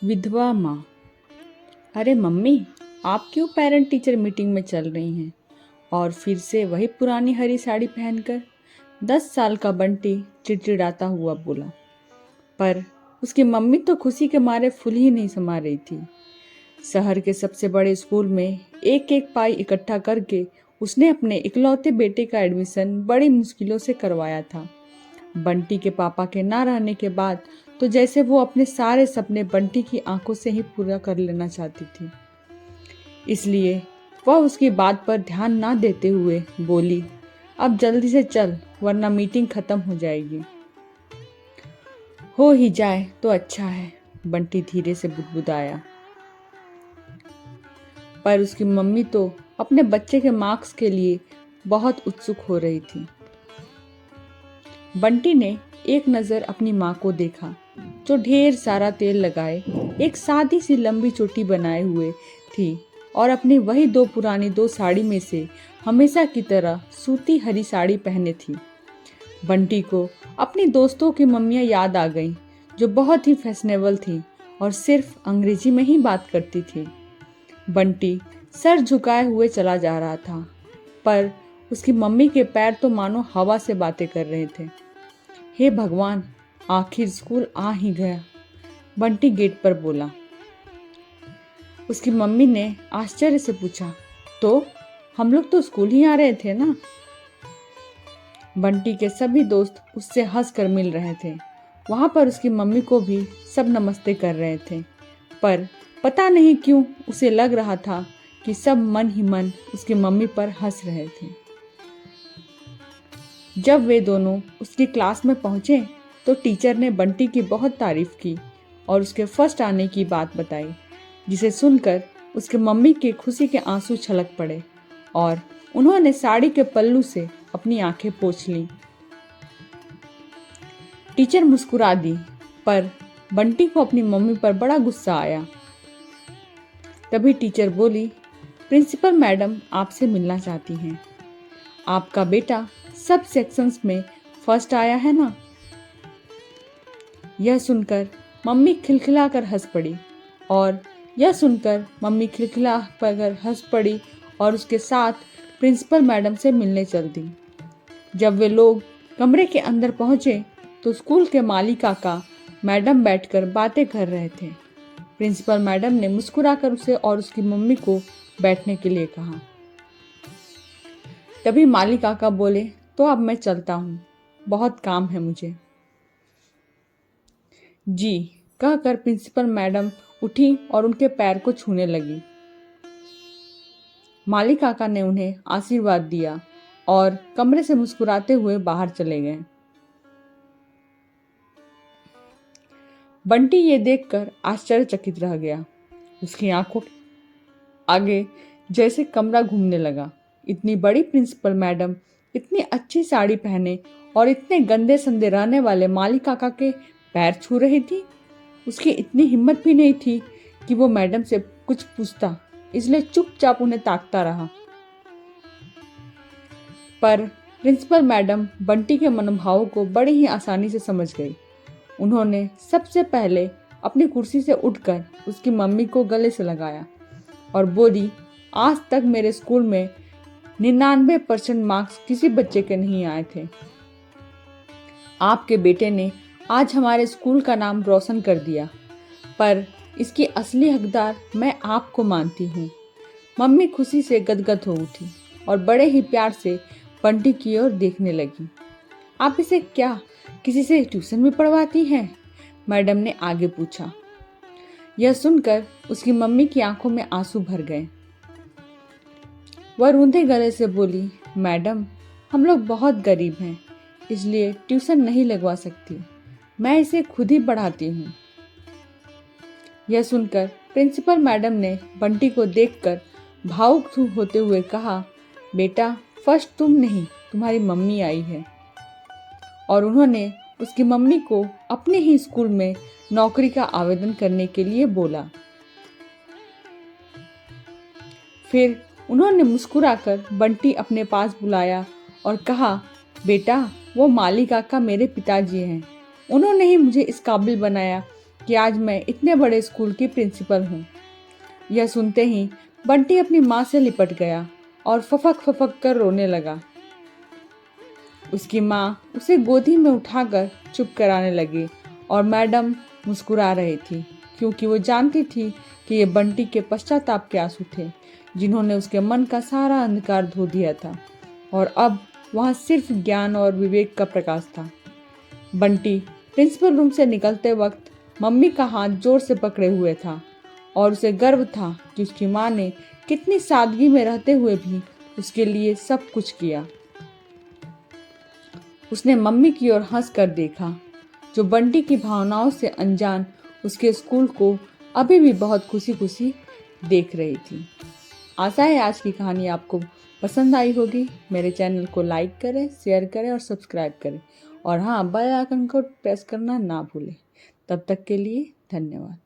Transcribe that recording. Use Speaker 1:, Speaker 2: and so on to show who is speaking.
Speaker 1: विधवा माँ। अरे मम्मी, आप क्यों पेरेंट टीचर मीटिंग में चल रही हैं? और फिर से वही पुरानी हरी साड़ी पहनकर? 10 साल का बंटी चिड़चिड़ाता हुआ बोला। पर उसकी मम्मी तो खुशी के मारे फूल ही नहीं समा रही थी। शहर के सबसे बड़े स्कूल में एक एक पाई इकट्ठा करके उसने अपने इकलौते बेटे का एडमिशन बड़ी मुश्किलों से करवाया था। बंटी के पापा के ना रहने के बाद तो जैसे वो अपने सारे सपने बंटी की आंखों से ही पूरा कर लेना चाहती थी। इसलिए वह उसकी बात पर ध्यान ना देते हुए बोली, अब जल्दी से चल वरना मीटिंग खत्म हो जाएगी। हो ही जाए तो अच्छा है, बंटी धीरे से बुदबुदाया। पर उसकी मम्मी तो अपने बच्चे के मार्क्स के लिए बहुत उत्सुक हो रही थी। बंटी ने एक नज़र अपनी माँ को देखा, जो ढेर सारा तेल लगाए एक सादी सी लंबी चोटी बनाए हुए थी और अपनी वही दो साड़ी में से हमेशा की तरह सूती हरी साड़ी पहने थी। बंटी को अपनी दोस्तों की मम्मियाँ याद आ गईं, जो बहुत ही फैशनेबल थी और सिर्फ अंग्रेजी में ही बात करती थी। बंटी सर झुकाए हुए चला जा रहा था, पर उसकी मम्मी के पैर तो मानो हवा से बातें कर रहे थे। हे भगवान, आखिर स्कूल आ ही गया, बंटी गेट पर बोला। उसकी मम्मी ने आश्चर्य से पूछा, तो हम लोग तो स्कूल ही आ रहे थे ना? बंटी के सभी दोस्त उससे हंस कर मिल रहे थे। वहां पर उसकी मम्मी को भी सब नमस्ते कर रहे थे, पर पता नहीं क्यों उसे लग रहा था कि सब मन ही मन उसकी मम्मी पर हंस रहे थे। जब वे दोनों उसकी क्लास में पहुंचे तो टीचर ने बंटी की बहुत तारीफ की और उसके फर्स्ट आने की बात बताई, जिसे सुनकर उसके मम्मी के खुशी के आंसू छलक पड़े और उन्होंने साड़ी के पल्लू से अपनी आंखें पोंछ लीं। टीचर मुस्कुरा दी, पर बंटी को अपनी मम्मी पर बड़ा गुस्सा आया। तभी टीचर बोली, प्रिंसिपल मैडम आपसे मिलना चाहती हैं। आपका बेटा सब सेक्शंस में फर्स्ट आया है ना? यह सुनकर मम्मी खिलखिलाकर हंस पड़ी और उसके साथ प्रिंसिपल मैडम से मिलने चल दी। जब वे लोग कमरे के अंदर पहुंचे तो स्कूल के माली काका मैडम बैठकर बातें कर रहे थे। प्रिंसिपल मैडम ने मुस्कुराकर उसे और उसकी मम्मी को बैठने के लिए कहा। तभी माली काका बोले, तो अब मैं चलता हूँ, बहुत काम है मुझे। जी कहकर प्रिंसिपल मैडम उठी और उनके पैर को छूने लगी। माली काका ने उन्हें आशीर्वाद दिया और कमरे से मुस्कुराते हुए बाहर चले गए। बंटी ये देखकर आश्चर्यचकित रह गया। उसकी आंखों आगे जैसे कमरा घूमने लगा। इतनी बड़ी प्रिंसिपल मैडम इतनी अच्छी साड़ी पहने और इतने गंदे संदे रहने वाले माली काका के पैर छू रही थी। उसकी इतनी हिम्मत भी नहीं थी कि वो मैडम से कुछ पूछता, इसलिए चुपचाप उन्हें ताकता रहा। पर प्रिंसिपल मैडम बंटी के मनोभावों को बड़ी ही आसानी से समझ गई। उन्होंने सबसे पहले अपनी कुर्सी से उठकर उसकी मम्मी को गले से लगाया और बोली, आज तक मेरे स्कूल में 99% मार्क्स किसी बच्चे के नहीं आए थे। आपके बेटे ने आज हमारे स्कूल का नाम रोशन कर दिया, पर इसकी असली हकदार मैं आपको मानती हूँ। मम्मी खुशी से गदगद हो उठी और बड़े ही प्यार से बंटी की ओर देखने लगी। आप इसे क्या किसी से ट्यूशन में पढ़वाती हैं? मैडम ने आगे पूछा। यह सुनकर उसकी मम्मी की आंखों में आंसू भर गए। वह रूंधे गले से बोली, मैडम हम लोग बहुत गरीब हैं, इसलिए ट्यूशन नहीं लगवा सकती, मैं इसे खुद ही पढ़ाती हूँ। यह सुनकर प्रिंसिपल मैडम ने बंटी को देखकर भावुक होते हुए कहा, बेटा फर्स्ट तुम नहीं, तुम्हारी मम्मी आई है। और उन्होंने उसकी मम्मी को अपने ही स्कूल में नौकरी का आवेदन करने के लिए बोला। फिर उन्होंने मुस्कुराकर बंटी अपने पास बुलाया और कहा, बेटा वो माली काका मेरे पिताजी हैं, उन्होंने ही मुझे इस काबिल बनाया कि आज मैं इतने बड़े स्कूल की प्रिंसिपल हूँ। यह सुनते ही बंटी अपनी माँ से लिपट गया और फफक फफक कर रोने लगा। उसकी माँ उसे गोदी में उठाकर चुप कराने लगी और मैडम मुस्कुरा रही थी, क्योंकि वो जानती थी कि ये बंटी के पश्चाताप के आंसू थे, जिन्होंने उसके मन का सारा अंधकार धो दिया था और अब वहाँ सिर्फ ज्ञान और विवेक का प्रकाश था। बंटी प्रिंसिपल रूम से निकलते वक्त मम्मी का हाथ जोर से पकड़े हुए था और उसे गर्व था कि उसकी माँ ने कितनी सादगी में रहते हुए भी उसके लिए सब कुछ किया। उसने मम्मी की ओर हंस कर देखा, जो बंटी की भावनाओं से अनजान उसके स्कूल को अभी भी बहुत खुशी खुशी देख रही थी। आशा है आज की कहानी आपको पसंद आई होगी। मेरे चैनल को लाइक करें, शेयर करें और सब्सक्राइब करें, और हाँ, बेल आइकन को प्रेस करना ना भूलें। तब तक के लिए धन्यवाद।